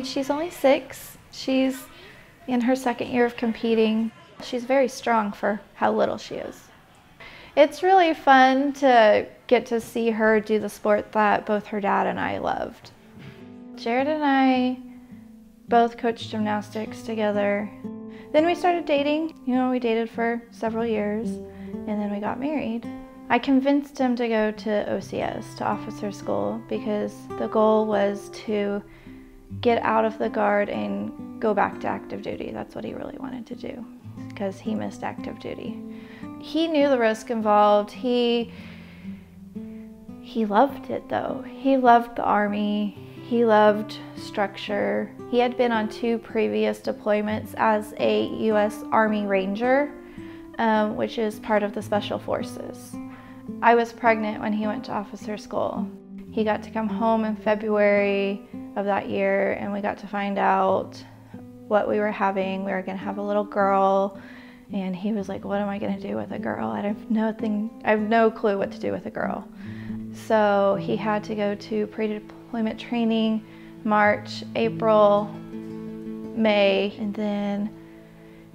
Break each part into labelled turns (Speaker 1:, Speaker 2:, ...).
Speaker 1: She's only 6. She's in her 2nd year of competing. She's very strong for how little she is. It's really fun to get to see her do the sport that both her dad and I loved. Jared and I both coached gymnastics together. Then we started dating. We dated for several years, and then we got married. I convinced him to go to OCS, to officer school, because the goal was to get out of the Guard and go back to active duty. That's what he really wanted to do, because he missed active duty. He knew the risk involved. He loved it though. He loved the Army. He loved structure. He had been on 2 previous deployments as a U.S. Army Ranger, which is part of the Special Forces. I was pregnant when he went to officer school. He got to come home in February of that year, and we got to find out what we were having. We were gonna have a little girl, and he was like, what am I gonna do with a girl? I have no clue what to do with a girl. So he had to go to pre-deployment training, March, April, May, and then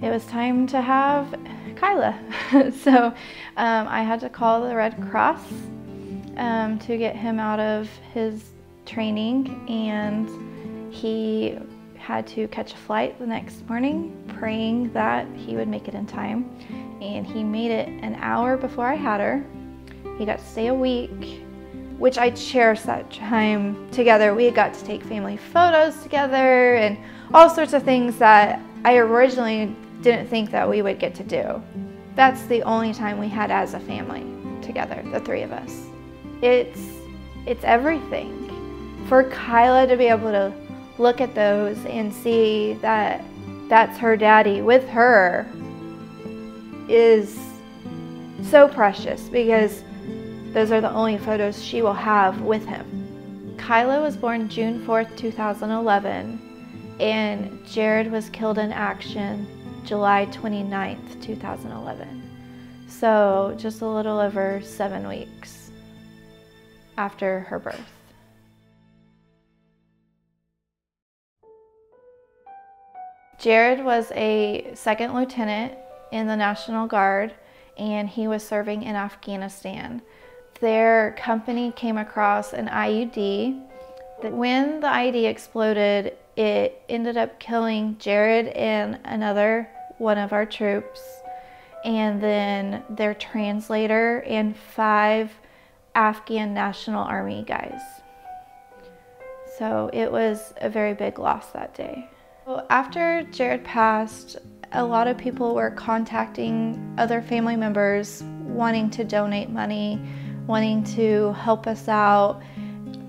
Speaker 1: it was time to have Kyla. So I had to call the Red Cross to get him out of his training, and he had to catch a flight the next morning, praying that he would make it in time. And he made it an hour before I had her. He got to stay a week, which I cherished that time together. We got to take family photos together and all sorts of things that I originally didn't think that we would get to do. That's the only time we had as a family together, the 3 of us. It's everything. For Kyla to be able to look at those and see that that's her daddy with her is so precious, because those are the only photos she will have with him. Kyla was born June 4th, 2011, and Jared was killed in action July 29th, 2011. So just a little over 7 weeks after her birth. Jared was a 2nd lieutenant in the National Guard, and he was serving in Afghanistan. Their company came across an IUD. When the IUD exploded, it ended up killing Jared and another one of our troops, and then their translator and 5 Afghan National Army guys. So it was a very big loss that day. After Jared passed, a lot of people were contacting other family members, wanting to donate money, wanting to help us out.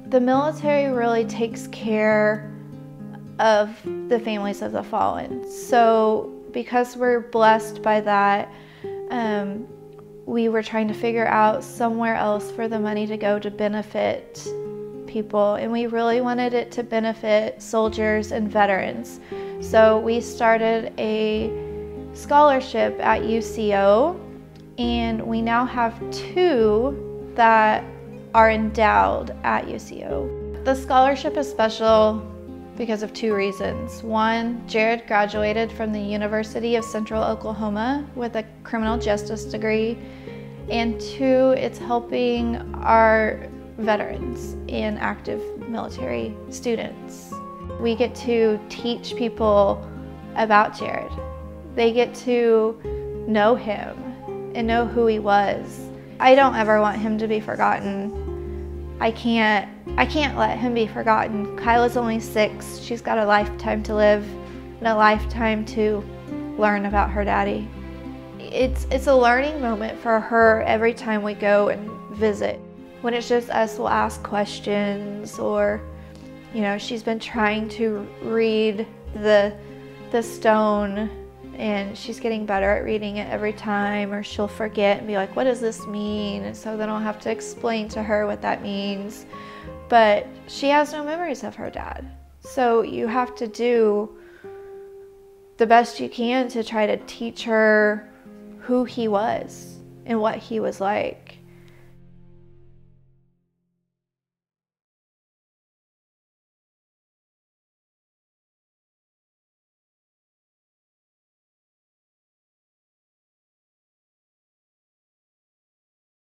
Speaker 1: The military really takes care of the families of the fallen. So because we're blessed by that, we were trying to figure out somewhere else for the money to go to benefit people, and we really wanted it to benefit soldiers and veterans. So we started a scholarship at UCO, and we now have 2 that are endowed at UCO. The scholarship is special because of 2 reasons. 1, Jared graduated from the University of Central Oklahoma with a criminal justice degree, and 2, it's helping our veterans and active military students. We get to teach people about Jared. They get to know him and know who he was. I don't ever want him to be forgotten. I can't let him be forgotten. Kyla's only 6. She's got a lifetime to live and a lifetime to learn about her daddy. It's a learning moment for her every time we go and visit. When it's just us, we'll ask questions, or she's been trying to read the stone, and she's getting better at reading it every time, or she'll forget and be like, what does this mean? And so then I'll have to explain to her what that means. But she has no memories of her dad. So you have to do the best you can to try to teach her who he was and what he was like.